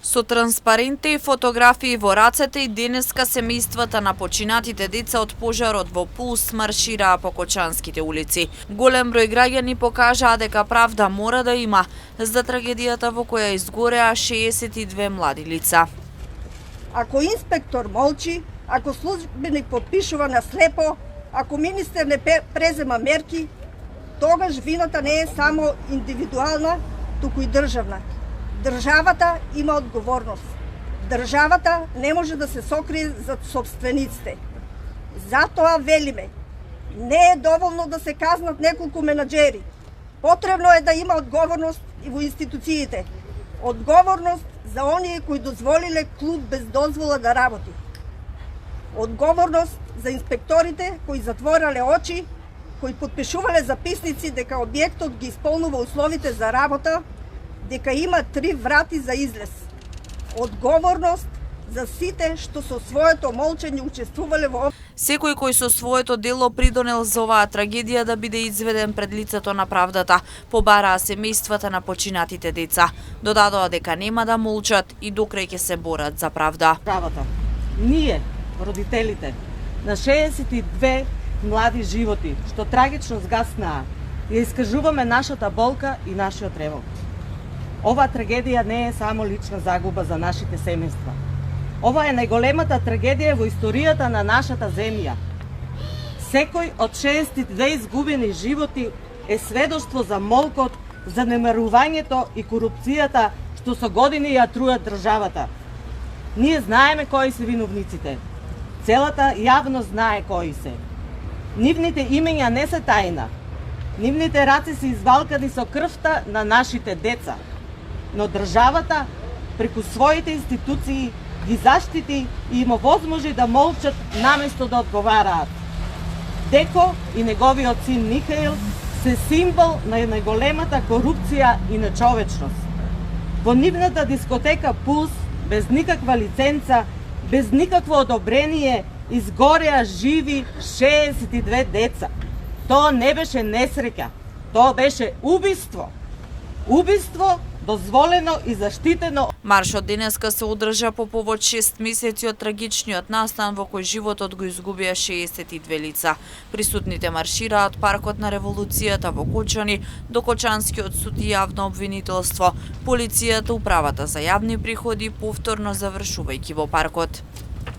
Со транспаренти и фотографии во рацете и денеска семејствата на починатите деца од пожарот во Пулс маршираа по Кочанските улици. Голем број граѓани покажаа дека правда мора да има за трагедијата во која изгореа 62 млади лица. Ако инспектор молчи, ако службеник подпишува на слепо, ако министер не презема мерки, тогаш вината не е само индивидуална, туку и државна. Државата има одговорност. Државата не може да се сокрие зад собствениците. Затоа велиме, не е доволно да се казнат неколку менаџери. Потребно е да има одговорност и во институциите. Одговорност за оние кои дозволиле клуб без дозвола да работи. Одговорност за инспекторите кои затворале очи, кои подпишувале записници дека објектот ги исполнува условите за работа, дека има 3 врати за излез. Одговорност за сите што со своето молчење учествувале во... Секој кој со своето дело придонел за оваа трагедија да биде изведен пред лицето на правдата, побараа семејствата на починатите деца. Додадоа дека нема да молчат и докрај ќе се борат за правда. Правата. Ние, родителите на 62 млади животи што трагично згаснаа, ја искажуваме нашата болка и нашиот револ. Ова трагедија не е само лична загуба за нашите семејства. Ова е најголемата трагедија во историјата на нашата земја. Секој од 62 изгубени животи е сведоштво за молкот, за немарувањето и корупцијата што со години ја труат државата. Ние знаеме кои се виновниците. Целата јавност знае кои се. Нивните имења не се тајна. Нивните раци се извалкани со крвта на нашите деца. Но државата, преку своите институции, ги заштити и им овозможи да молчат наместо да одговараат. Деко и неговиот син Михаил се символ на најголемата корупција и нечовечност. Во нивната дискотека Пулс, без никаква лиценца, без никакво одобрение, изгореа живи 62 деца. Тоа не беше несреќа, тоа беше убиство. Убиство дозволено и заштитено. Маршот денеска се одржа по повод 6 месеци од трагичниот настан во кој животот го изгубија 62 лица. Присутните маршираа од паркот на Револуцијата во Кочани до Кочанскиот суд и јавно обвинителство, полицијата, управата за јавни приходи повторно завршувајќи во паркот.